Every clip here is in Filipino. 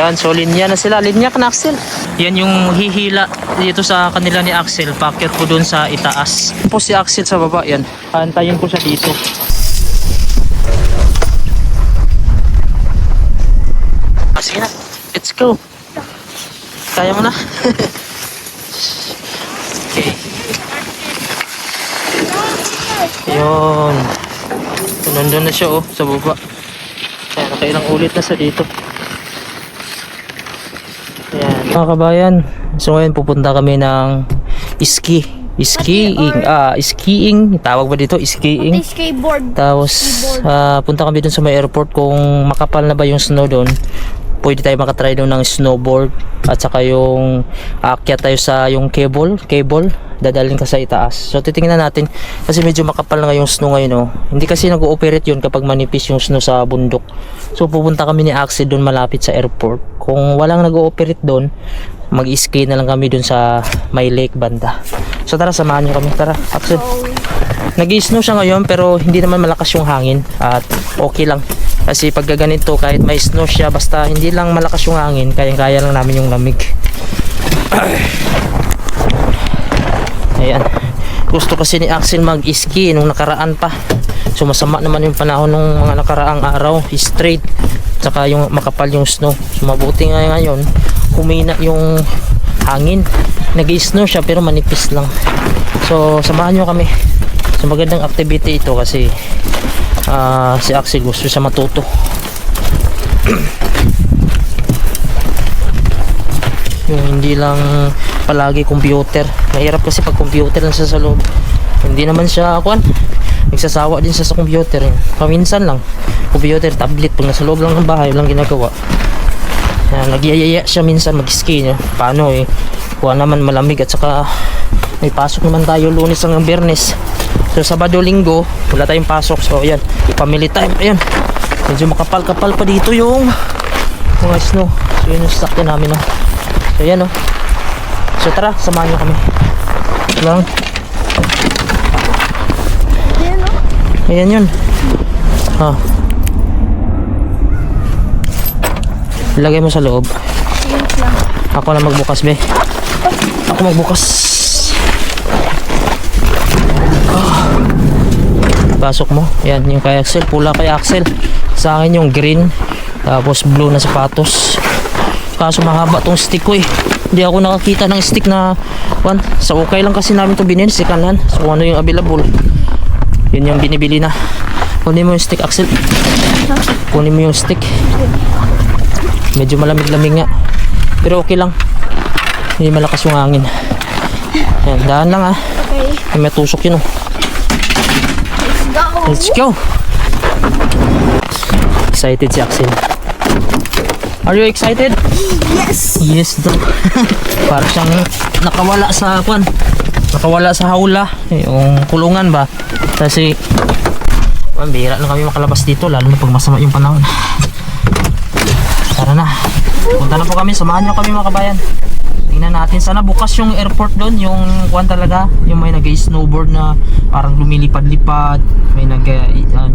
Ayan, so linya na sila. Linya ka na, Axel. Yan yung hihila dito sa kanila ni Axel. Packet ko dun sa itaas. Tapos si Axel sa baba, yan. Antayin ko siya dito. Sige na, let's go. Kaya mo na. Okay. Yun. Nandun na siya sa baba. Kaya nakailang ulit na sa dito. Ayan. Mga kabayan, so ngayon pupunta kami ng skiing, tawag ba dito? Skiing. Skateboard. Tapos punta kami dun sa may airport kung makapal na ba yung snow doon. Pwede tayo makatry doon ng snowboard at saka yung aakyat tayo sa yung cable, dadalhin ka sa itaas. So titingnan natin kasi medyo makapal na yung snow ngayon Hindi kasi nag-ooperate yun kapag manipis yung snow sa bundok. So pupunta kami ni Axel doon malapit sa airport. Kung walang nag-ooperate doon, mag-ski na lang kami doon sa may lake banda. So tara, samahan niyo kami. Tara, Axel. Nag-i-snow siya ngayon pero hindi naman malakas yung hangin at okay lang. Kasi pag ganito kahit may snow siya basta hindi lang malakas yung hangin, kayang-kaya lang namin yung lamig. Ayan. Gusto kasi ni Axel mag-ski nung nakaraan pa. So masama naman yung panahon nung mga nakaraang araw, straight. Tsaka yung makapal yung snow. So mabuti nga ngayon, humina yung hangin. Nag-i-snow siya pero manipis lang. So samahan nyo kami. So magandang activity ito kasi si Axel gusto siya matuto. Yung hindi lang palagi computer. Mahirap kasi pag computer lang siya sa loob. Hindi naman siya nagsasawa din siya sa computer. Paminsan lang computer, tablet, pag nasa loob lang ng bahay lang ginagawa. Nagyayaya siya minsan mag-ski paano kuha naman malamig at saka may pasok naman tayo Lunes hanggang Biyernes. So Sabado, Linggo wala tayong pasok. So ayan, family time. Ayan, medyo makapal-kapal pa dito yung mga snow. So yun yung sakto namin So ayan So tara, samahan nyo kami lang. Ayan yun. Ilagay mo sa loob. Ako na magbukas, be. Ako magbukas. Pasok mo. Yan, yung kay Axel. Pula kay Axel. Sa akin yung green. Tapos blue na sapatos. Kaso mahaba tong stick ko Hindi ako nakakita ng stick na sa ukay lang kasi namin ito binili si kanan. So kung ano yung available, yun yung binibili na. Kunin mo yung stick, Axel. Kunin mo yung stick. Medyo malamig-lamig nga. Pero okay lang. Hindi malakas yung hangin. Ayan, dahan lang Okay. May tusok yun Let's go. Excited si Axel. Are you excited? Yes. Yes daw. Para siyang nakawala sa hawla, yung kulungan ba. Kasi bihira na kami makalabas dito lalo na pag masama yung panahon. Tara na. Punta na po kami, samahan nyo kami mga kabayan. Tingnan natin, sana bukas yung airport doon, yung talaga, yung may nag-snowboard na parang lumilipad-lipad, may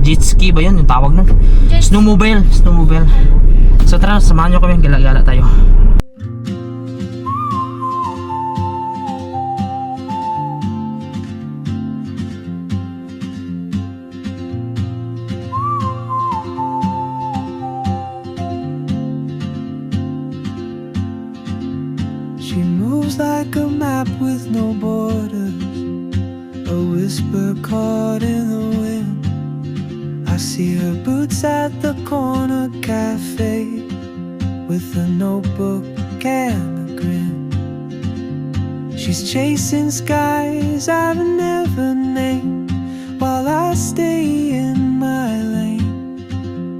jet ski ba yun, yung tawag nun? Snowmobile. So tara, samahan nyo kami, gala-gala tayo. She moves like a map with no borders, a whisper caught in the wind. I see her boots at the corner cafe with a notebook and a grin. She's chasing skies I've never named while I stay in my lane.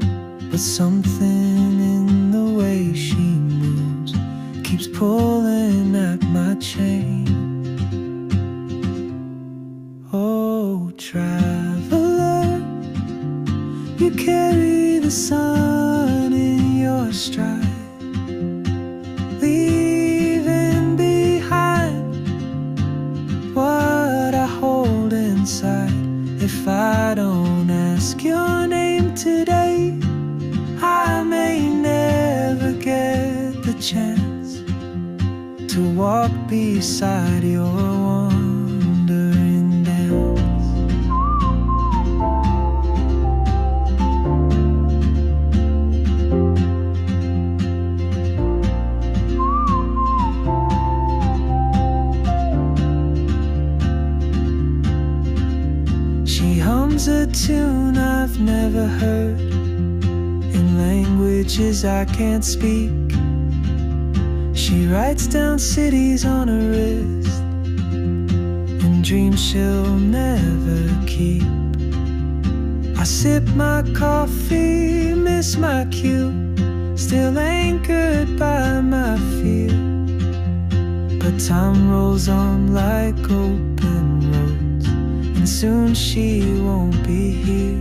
But something in the way she moves keeps pulling at my chain. Oh, traveler, you carry the sun in your stride, leaving behind what I hold inside. If I don't ask your name today, I may never get chance to walk beside your wandering dance. She hums a tune I've never heard in languages I can't speak. She writes down cities on her wrist and dreams she'll never keep. I sip my coffee, miss my cue, still anchored by my fear. But time rolls on like open roads, and soon she won't be here.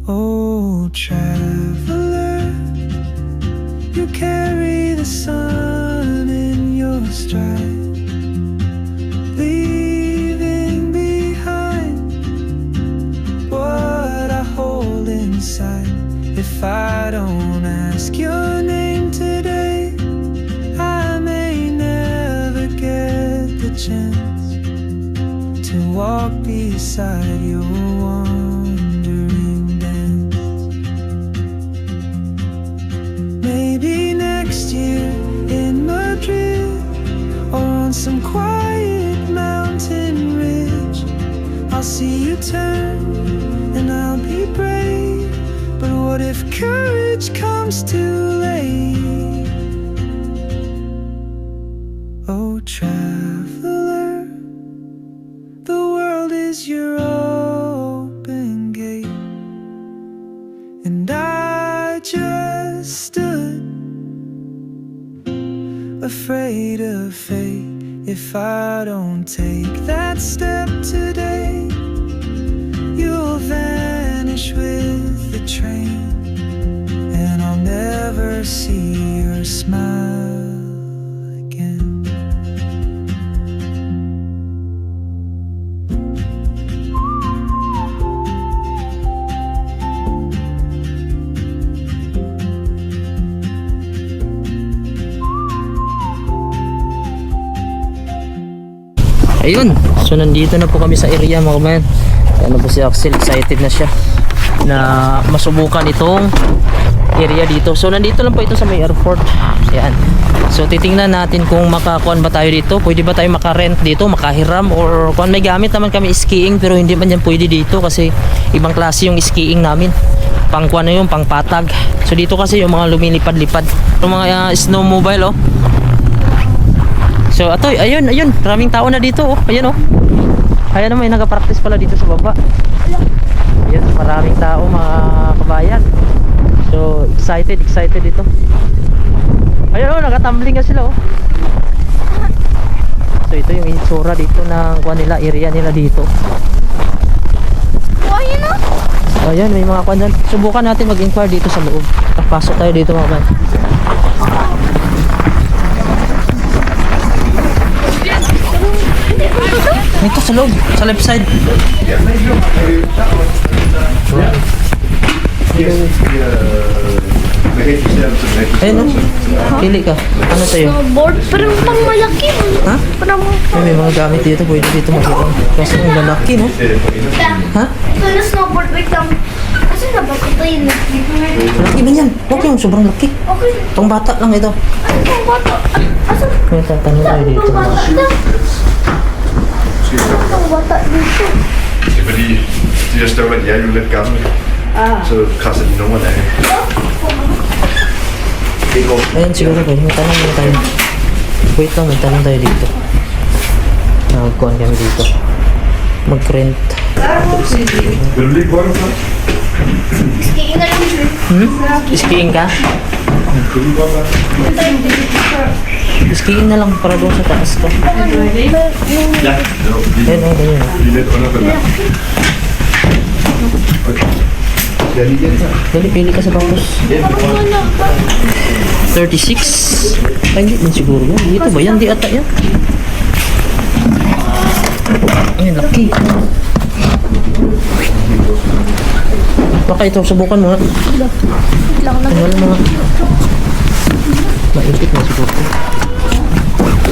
Oh, traveler, you carry the sun in your stride, leaving behind what I hold inside. If I don't ask your name today, I may never get the chance to walk beside your wandering dance. Maybe next year in Madrid, or on some quiet mountain ridge, I'll see you turn and I'll be brave. But what if courage comes too late? Oh, traveler, the world is your open gate, and I just stood afraid of fate. If I don't take that step today, you'll vanish with the train, and I'll never see your smile again. Ayun, so nandito na po kami sa area mga kabayan. Ano po si Axel, excited na siya na masubukan itong area dito. So nandito lang po ito sa may airport. Ayan. So titingnan natin kung makakuan ba tayo dito. Pwede ba tayo makarent dito, makahiram, or kung may gamit naman kami skiing, pero hindi man yan pwede dito kasi ibang klase yung skiing namin. Pang kuan na yun, pang patag. So dito kasi yung mga lumilipad-lipad, yung mga snowmobile, oh. So atoy, ayun, maraming tao na dito, oh. Ayun, oh. Ayan, may nag-practice pala dito sa baba. Ayun, maraming tao mga kabayan. So excited dito. Ayun, oh, nagatumbling nga sila, oh. So ito yung itsura dito ng kuan nila, area nila dito. Ayun na. Ayun, may mga kuan dyan. Subukan natin mag-inquire dito sa loob. Pasok tayo dito mga kabayan. Ito sa loob, sa left side. Ayun, no? Pili ka. Ano sa'yo? Snowboard. Parang pang malaki. Ha? Parang Ay, may mga gamit dito. Pwede dito magkita. Kasi ang lalaki, no? Ha? ito na snowboard. Wait lang. Kasi na ba ito yun? Laki ba yan? Huwag yung sobrang laki. Okay. Itong bata lang ito. Ano pang bata? Asan? May tatanong tayo dito. Pang bata ito? Pang bata dito. Det er fordi, de her støvler, de er jo lidt gamle. Så krasser de numrene af. Det går. Ayun, siguro ba? May tanong muna tayo. Wait lang, may tanong tayo dito. Nagkuhan kami dito. Mag-rent. Vil du lige på den så? Skiing na lang. Skiing ka? Kunne du godt være? Skiing na lang para doon sa taas ka. Ja. Jo, Ayun, oh, ganyan. lige lidt under den der. Okay. Skal jeg lige hjælpe dig? Dali, pili ka sa bangos. 36. Ay, hindi man siguro yan. Dito ba yan? Di ata yan. Ayun, laki. Baka ito, subukan mo nga. Wait lang, Tanggalin mo nga. Maipit na siguro.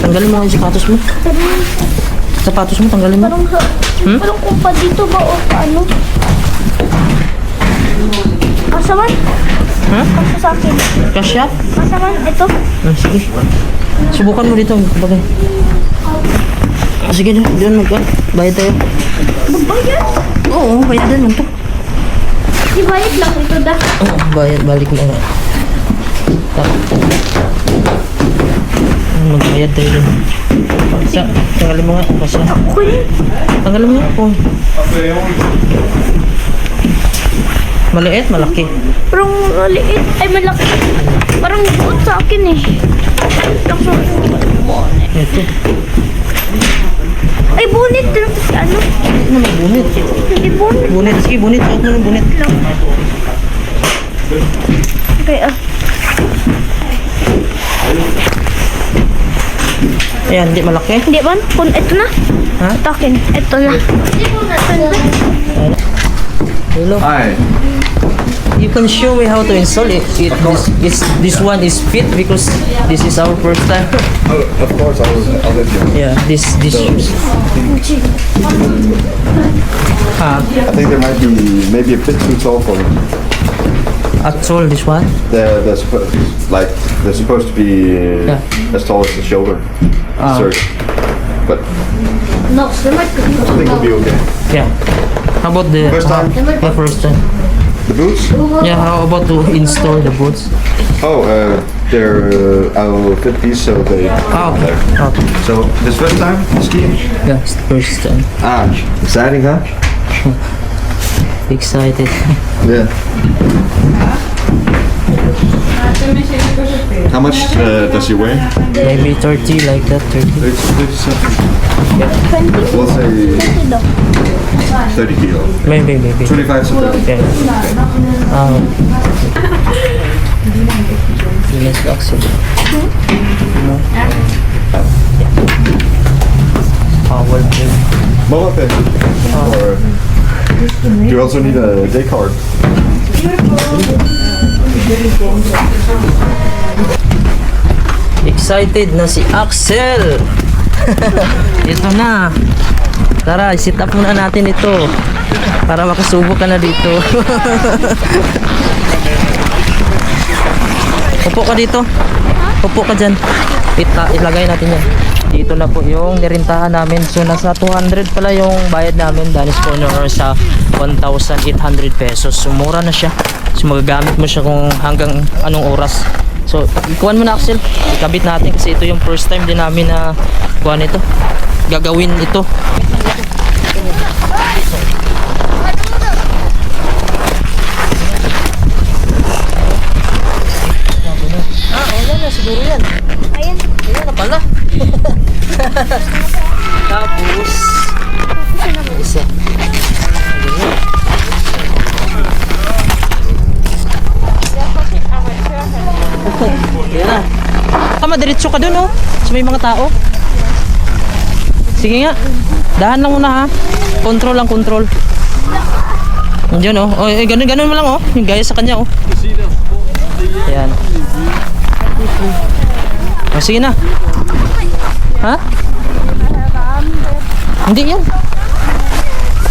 Tanggalin mo nga yung sapatos mo. Sapatos mo, tanggalin mo. Parang parang kung pa dito ba o paano? Kasaman? Ha? Kasa sa akin. Kasya? Kasaman, ito. Ah, sige. Subukan mo dito. Bagay. Ah, sige na. Diyan mag bayad tayo. Magbayad? Oo, bayadan lang to. Di bayad lang ito da. Oo, bayad. Balik mo nga. Magbayad tayo dun. Sa, tanggalin mo nga. Kasya. Okay. Tanggalin mo nga. Oh. Maliit, malaki. Parang maliit. Ay, malaki. Parang buot sa akin eh. Ito. Ay, bunit lang si ano. Ano may bunit? Hindi bunit Bunit. Sige, bunit. Suot mo ng bunit. lang. Okay, Ayan, hindi malaki. Hindi ba? Kung ito na. Ha? Ito akin. Ito na. Hello. Hi. You can show me how to install it. This one is fit because this is our first time. Oh, of course, I'll let you. Yeah, this shoes. I think there might be maybe a bit too tall for them. At all, this one. They're supposed to be Yeah. as tall as the shoulder. Insert. But No, there might be. I think it'll be okay. Yeah. How about the First time? The first time. The boots? Yeah. How about to install the boots? Oh, they're I'll fit these so they. Ah, okay. Okay. So this first time skiing. Yeah, it's the first time. Exciting, huh? Excited. Yeah. How much does he weigh? Maybe 30 like that. 30. It's something. 20. We'll say 20 daw. 30 kilo. Maybe. 25 to 30. Yeah. Let's axle. Power brake. Mobile pay. Or do you also need a day card? Excited na si Axel. Ito na. Tara, sit up muna natin ito. Para makasubok ka na dito. Upo ka dito. Upo ka dyan. Ilagay natin yan. Dito na po yung nirintahan namin. So nasa 200 pala yung bayad namin. Danis Corner sa 1,800 pesos. So mura na siya. So magagamit mo siya kung hanggang anong oras. So ikuhan mo na, Axel. Ikabit natin kasi ito yung first time din namin na kuhan ito. Gagawin ito. Wala na siguro yan. Ayan. Ayan na pala. Tapos isa. Ayan na. Tama, diretso ka dun, oh. So may mga tao. Sige nga. Dahan lang muna, ha. Control lang, control. Diyan, oh. Oh, ganun mo lang, oh. Yung gaya sa kanya, oh. Ayan. Oh, sige na. Ha? Hindi yan.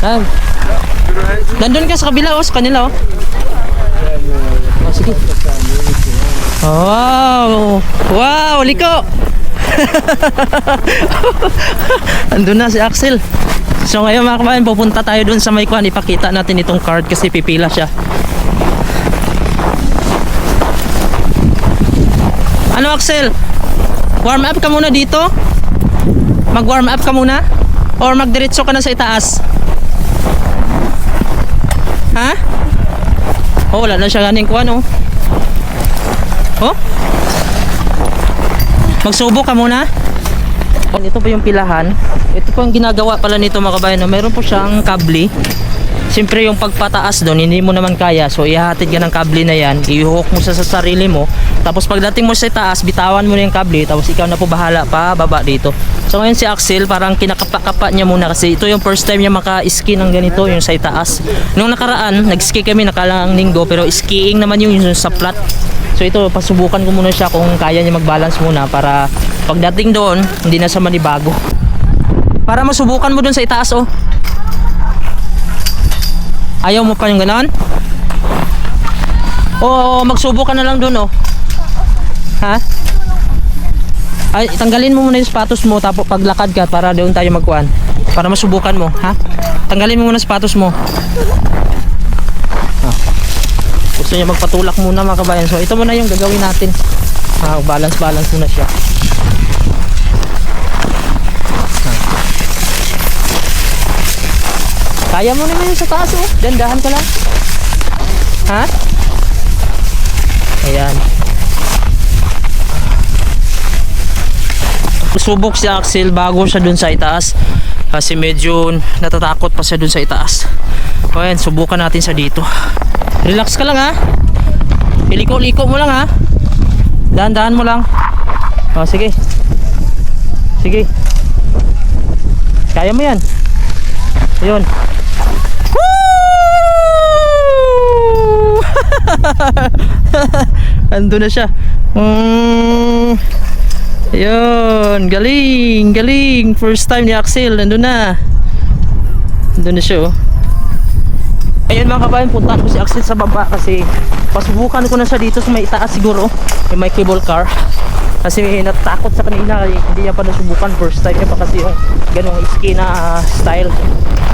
Ah. Nandun ka sa kabila, oh. Sa kanila, oh. Oh, sige. Wow! Wow! Liko! Andun na si Axel. So ngayon mga kabayan, pupunta tayo dun sa may kuhan. Ipakita natin itong card kasi pipila siya. Ano, Axel? Warm up ka muna dito? Mag-warm up ka muna? Or magdiretso ka na sa itaas? Ha? Oh, wala na siya ganing kuhan, oh. Oh? Magsubo ka muna. Ito po yung pilahan. Ito po ang ginagawa pala nito mga kabayan. Meron po siyang kable. siyempre yung pagpataas doon, hindi mo naman kaya. So ihahatid ka ng kable na yan, i-hook mo sa sarili mo. Tapos pagdating mo sa taas, bitawan mo na yung kable, tapos ikaw na po bahala pa baba dito. So ngayon si Axel, parang kinakapa-kapa niya muna kasi ito yung first time niya maka-ski ng ganito, yung sa itaas. Nung nakaraan, nag-ski kami nakalang linggo, pero skiing naman yung sa flat. So ito, pasubukan ko muna siya kung kaya niya mag-balance muna para pagdating doon, hindi na siya manibago. Para masubukan mo doon sa itaas, oh. Ayaw mo pa yung ganon? O magsubok ka na lang dun, oh. Ha? Ay, tanggalin mo muna yung sapatos mo tapos paglakad ka para doon tayo magkuhan. Para masubukan mo, ha? Tanggalin mo muna sapatos mo. Ah. Gusto niya magpatulak muna mga kabayan. So ito muna yung gagawin natin. Balance muna siya. Kaya mo naman yung sa taas, oh. Dandahan ka lang. Ha? Ayan. Subok si Axel bago siya dun sa itaas. Kasi medyo natatakot pa siya dun sa itaas. O ayan, subukan natin sa dito. Relax ka lang, ha. Iliko-liko mo lang, ha. Dahan-dahan mo lang. O, sige. Sige. Kaya mo yan. Ayun. Ando na siya. Ayun, galing. First time ni Axel, ando na. Ando na siya, oh. Ayun mga kabayan, puntahan ko si Axel sa baba kasi pasubukan ko na siya dito sa may itaas siguro. May cable car. Kasi natatakot sa kanina, hindi niya pa nasubukan. First time niya pa kasi yung ganong ski na style.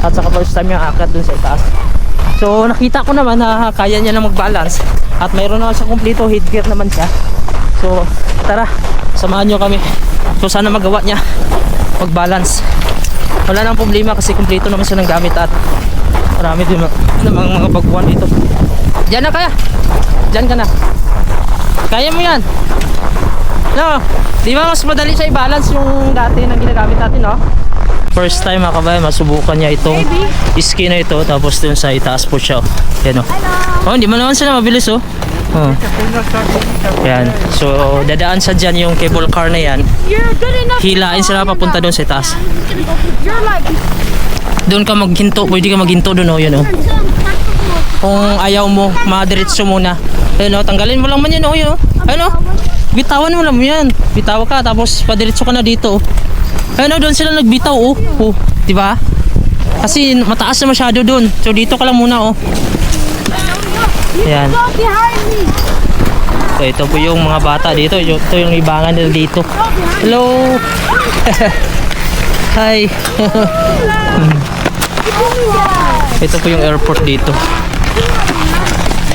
At saka first time niya akat dun sa itaas. So nakita ko naman na kaya niya na mag-balance. At mayroon naman siya kompleto, headgear naman siya. So tara, samahan nyo kami. So sana magawa niya mag-balance. Wala nang problema kasi kompleto naman siya ng gamit. At marami din mga baguhan dito. Diyan na kaya. Diyan ka na. Kaya mo yan. No, di ba mas madali siya i-balance yung dati na ginagamit natin, no? First time mga kabayan, masubukan niya itong ski na ito. Tapos dun sa itaas po siya, oh. Yan, oh. Oh, hindi mo naman sila mabilis, oh. Oh. Yan. So dadaan sa dyan yung cable car na yan. Hilain sila papunta dun sa itaas. Doon ka maghinto, pwede ka maghinto dun, oh. Yan, oh. Kung ayaw mo, madiretso muna. Ayun, oh, tanggalin mo lang man yan, oh. Yun, oh. Ayun, oh. Bitawan mo lang yan. Bitaw ka tapos padiretso ka na dito. Ayun, oh, doon sila nagbitaw, oh. Oh, 'di ba? Kasi mataas na masyado doon. So dito ka lang muna, oh. Ayan. So ito po yung mga bata dito. Ito yung libangan nila dito. Hello. Hi. Ito po yung airport dito.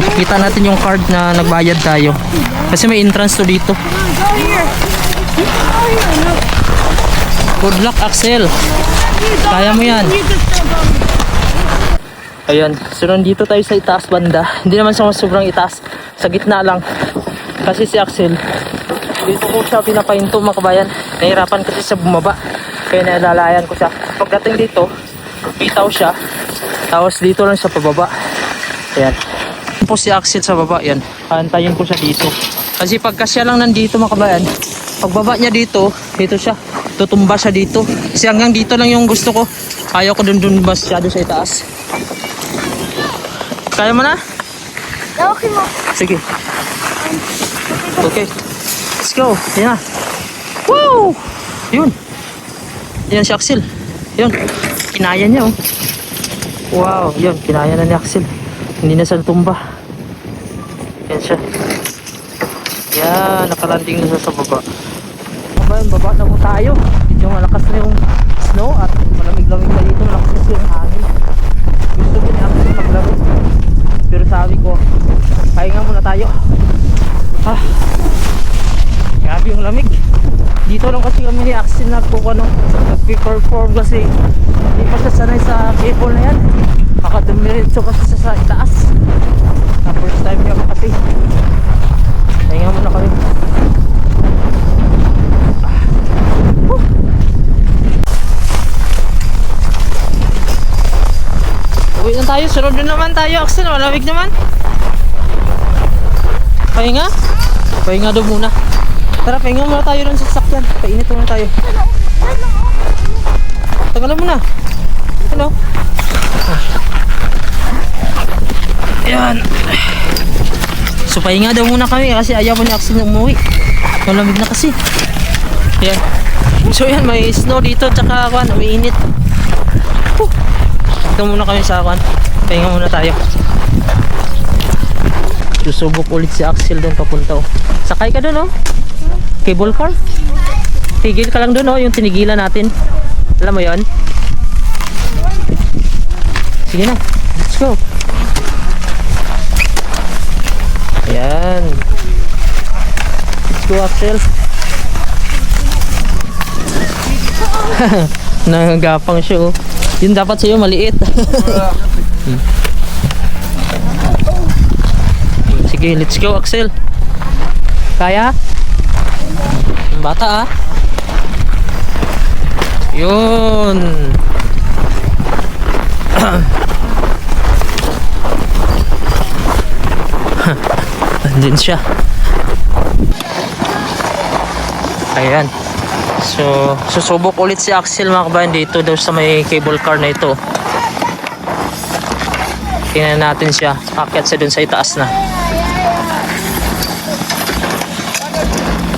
Kita natin yung card na nagbayad tayo. Kasi may entrance to dito. Good luck, Axel. Kaya mo yan. Ayan, so nandito tayo sa itaas banda. Hindi naman sa sobrang itaas, sa gitna lang. Kasi si Axel, dito ko siya pinapahinto mga kabayan. Nahirapan kasi sa bumaba, kaya nalalayan ko siya. Pagdating dito, bitaw siya, tapos dito lang siya pababa. Ayan po si Axel sa baba, yan. Antayin ko siya dito. Kasi pagka siya lang nandito mga kabayan, pagbaba niya dito, dito siya. Tutumba siya dito. Kasi hanggang dito lang yung gusto ko. Ayaw ko dun masyado sa itaas. Kaya mo na? Okay mo. Sige. Okay. Let's go. Yan na. Woo! Yun. Yan si Axel. Yun. Kinaya niya, oh. Wow. Yun. Kinaya na ni Axel. Hindi na siya tumba. Yan siya. Yan. Nakalanding na siya sa baba. Baba na po tayo. Medyo malakas na yung snow at malamig-lamig na dito. Malakas na yung hangin. Gusto ko niya Axel maglaro. Pero sabi ko, pahinga muna tayo. Grabe yung lamig. Dito lang kasi kami ni Axel nag-perform kasi hindi pa siya sanay sa cable na yan. Makadumiretso kasi sa itaas. Na first time niya kasi. Pahinga muna kami. Uwi na tayo. Sunod na naman tayo, Axel. Malamig naman. Pahinga? Pahinga daw muna. Tara, pahinga muna tayo dun sa sasakyan. Painit muna tayo. Tagalan mo na. Hello. Ayan. So pahinga daw muna kami kasi ayaw pa ni Axel na umuwi. Malamig na kasi. Ayan. So yan, may snow dito tsaka umiinit. Ito muna kami sa pahinga muna tayo. Susubok ulit si Axel doon papunta oh. Sakay ka doon oh. Cable car. Tigil ka lang doon oh, yung tinigilan natin. Alam mo yon? Sige na, let's go. Ayan. Let's go, Axel. Nagagapang siya oh. Yun dapat sa'yo maliit. Sige, let's go, Axel. Kaya? Yung bata ah. Yun. Andun siya. Ayan. So, susubok ulit si Axel mga kabayan dito daw sa may cable car na ito. Tingnan natin siya. Akyat siya dun sa itaas na.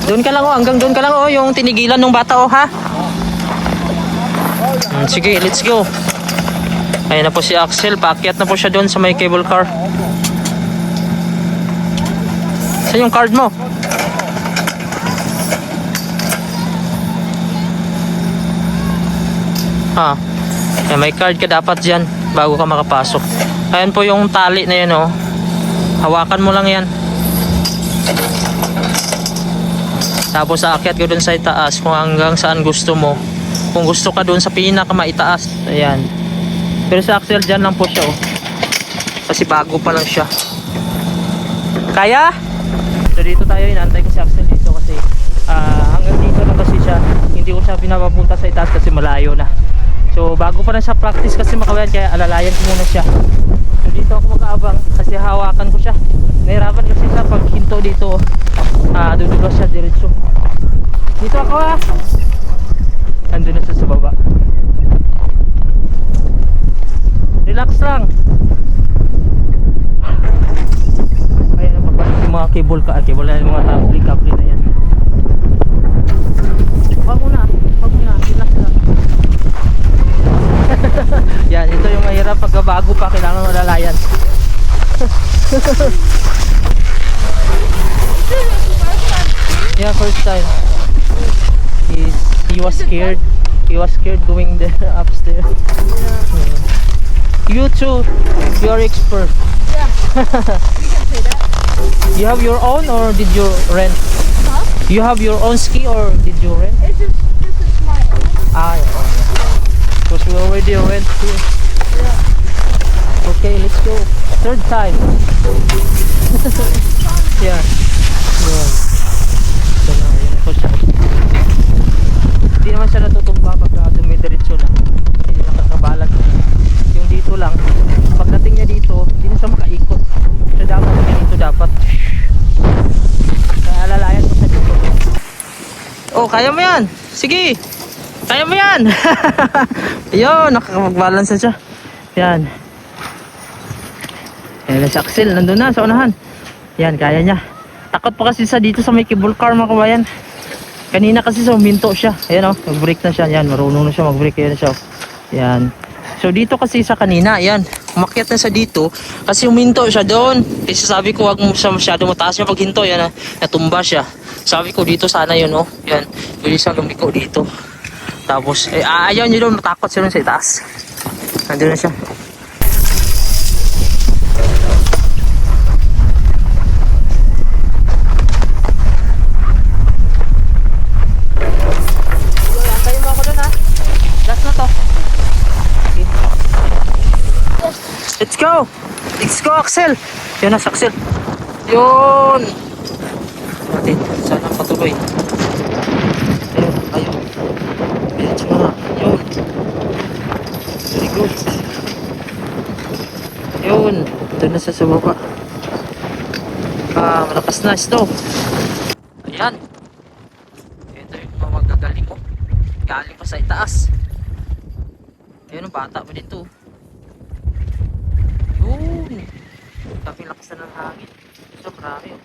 Doon ka lang oh, hanggang doon ka lang oh, yung tinigilan ng bata oh ha. Sige, let's go. Ayun na po si Axel, paakyat na po siya doon sa may cable car. Saan yung card mo? Ha, may card ka dapat dyan bago ka makapasok. Ayan po yung tali na yan oh. Hawakan mo lang yan. Tapos aakyat ko dun sa itaas kung hanggang saan gusto mo. Kung gusto ka dun sa pinaka maitaas. Ayan. Pero sa Axel dyan lang po siya oh. Kasi bago pa lang siya. Kaya? So dito tayo, inaantay ko si Axel dito kasi hanggang dito lang kasi siya. Hindi ko siya pinapapunta sa itaas kasi malayo na. So bago pa lang siya practice kasi makabayan, kaya alalayan ko muna siya. So dito ako mag-aabang kasi hawakan ko siya. Nahirapan kasi siya pag hinto dito. Dudulas siya diretso. Dito ako ah. Nandun na siya sa baba. Relax lang. Ayan na pagbalik yung mga cable na yung mga kable na yan. Wag muna. Relax lang. Yan, ito yung mahirap pagka bago pa, kailangan malalayan. Yeah, first time. He was scared. He was scared going there upstairs. Yeah. You too. You are expert. Yeah. You can say that. You have your own or did you rent? Huh? You have your own ski or did you rent? This is my own. Yeah. Because we already rent here. Yeah. Okay, let's go. Third time. Yeah. Yun. So na, yun po siya. Hindi naman siya natutumba pag dumidiretso na. Hindi nakakabalag. Yung dito lang, pagdating niya dito, hindi na siya makaikot. So dapat dito dapat. Kaya alalayan ko siya dito. Oh, kaya mo yan. Sige. Kaya mo yan. Ayun, nakakapag-balance na siya. Yan. Ayan si Axel, nandun na sa unahan. Yan, kaya niya. Takot pa kasi sa dito sa may cable car mga kabayan. Kanina kasi sa huminto siya. Ayan o, mag-brake na siya. Yan, marunong na siya mag-brake. Ayan siya. Yan. So dito kasi sa kanina, yan. Umakyat na sa dito. Kasi huminto siya doon. Kasi sabi ko, wag mo siya masyado mataas niya paghinto. Yan, natumba siya. Sabi ko dito sana yun o. Yan, pwede siya lumiko dito. Tapos, ayaw niya doon. Matakot siya doon sa itaas. Nandun na siya. Let's go! Let's go, Axel! Yun na, Axel. Yun! Natin, sana patuloy. Ayun, ayun. Let's go na. Yun. Very good. Ito na sa baba. Malakas na snow. Ayan. Ito yung mga magagaling ko. Galing pa sa itaas. Ayun, ang bata pa dito. Yun. Kaping lakas na ng hangin. Ito, marami.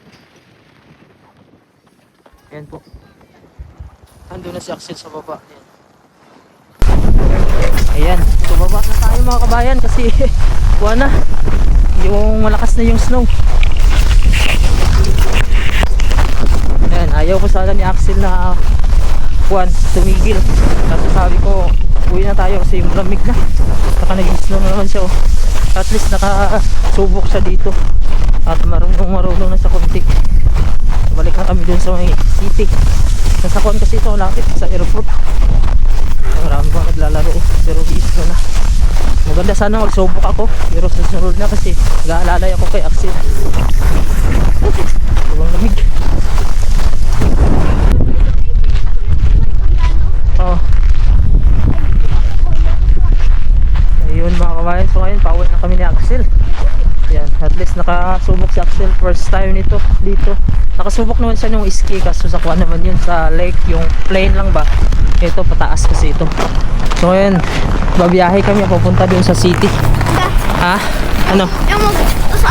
Ayan po. Ando na si Axel sa baba. Ayan. Ayan. So baba na tayo mga kabayan kasi buwan na. Yung malakas na yung snow. Ayan. Ayaw ko sana ni Axel na buwan tumigil. Kasi sabi ko uwi na tayo kasi yung lamig na. Saka nag-snow na naman siya. Oh. At least nakasubok siya dito. At marunong na sa konti. Balik na kami dun sa may city. Nasa kuwan kasi ito lapit sa airport. Marami pa naglalaro pero iisno na. Maganda sana magsubok ako pero susunod na kasi nag-aalalay ako kay Axel. Sobrang lamig. Oh. Ayun mga kabayan, so ngayon pauwi na kami ni Axel. Yan, at least nakasubok si Axel first time nito dito. Nakasubok naman siya nung ski kaso sa kuha naman yun sa lake, yung plain lang ba. Ito pataas kasi ito. So ngayon, babiyahe kami papunta dun sa city. Ha? Ano? Yung tapos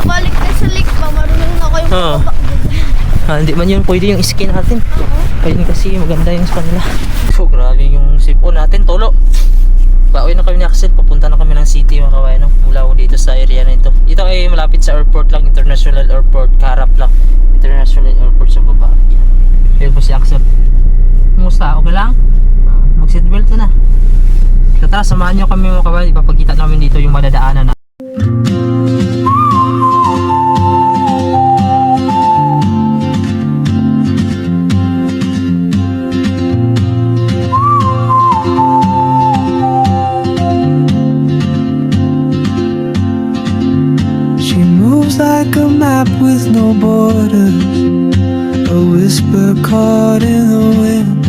balik na sa lake ba? Marunong na kayo Oo. Hindi man yun pwede yung ski natin. Ayun kasi maganda yung sa kanila. So grabe yung sipon natin, tolo. Pauwi na kami ni Axel, papunta na kami ng city mga kawain, no? Mula ko dito sa area na ito. Dito ay malapit sa airport lang, international airport, kaharap lang. International airport sa baba. Ayun po si Axel. Kumusta? Okay lang? Mag-seatbelt ka na. Tara, samahan nyo kami mga kawain, ipapagkita namin dito yung madadaanan na. Like a map with no borders, a whisper caught in the wind.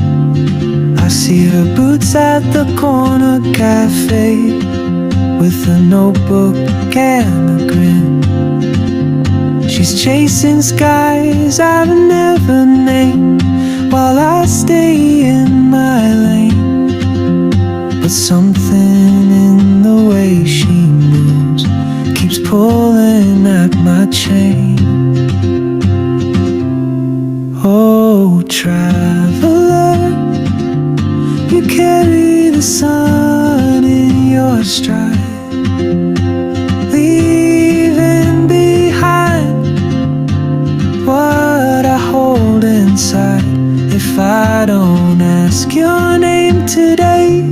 I see her boots at the corner cafe with a notebook and a grin. She's chasing skies I've never named while I stay in my lane. But something in the way she moves keeps pulling at my chain. Oh, traveler, you carry the sun in your stride, leaving behind what I hold inside. If I don't ask your name today,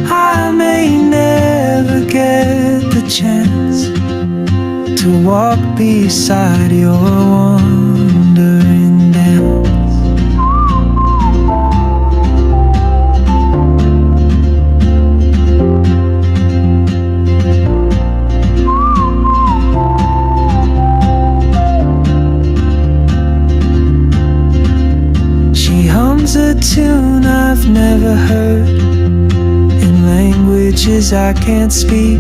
I may never get the chance to walk beside your wandering dance. She hums a tune I've never heard in languages I can't speak.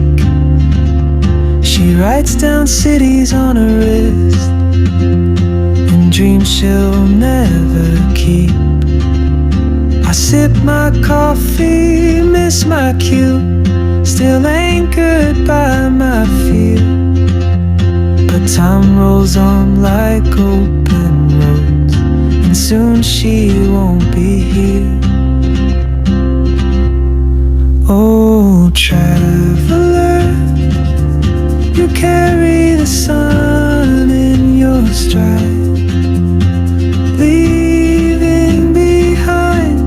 She writes down cities on her wrist and dreams she'll never keep. I sip my coffee, miss my cue, still anchored by my fear. But time rolls on like open roads, and soon she won't be here. Oh, traveler, you carry the sun in your stride, leaving behind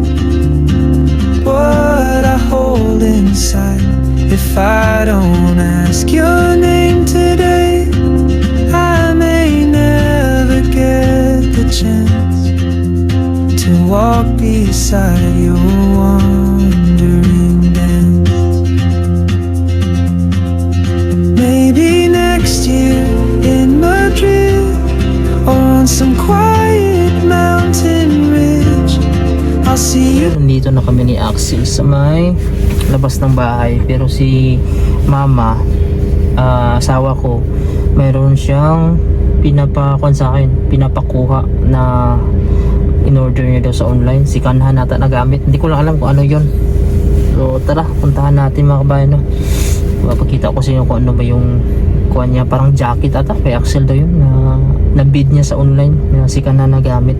what I hold inside. If I don't ask your name today, I may never get the chance to walk beside your wandering dance. Maybe next year in Madrid or on some quiet mountain ridge, I'll see you. Nandito na kami ni Axel sa may labas ng bahay pero si mama asawa ko, mayroon siyang pinapakuan sa akin, pinapakuha na in-order niya daw sa online. Si Kanhan nata nagamit, hindi ko lang alam kung ano yon. So tara, puntahan natin mga kabayan, no? Mapakita ko sa inyo kung ano ba yung kuha niya, parang jacket ata kay Axel daw yun na bid niya sa online na si Kanhan nagamit.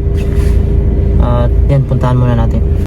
At yan, puntahan muna natin.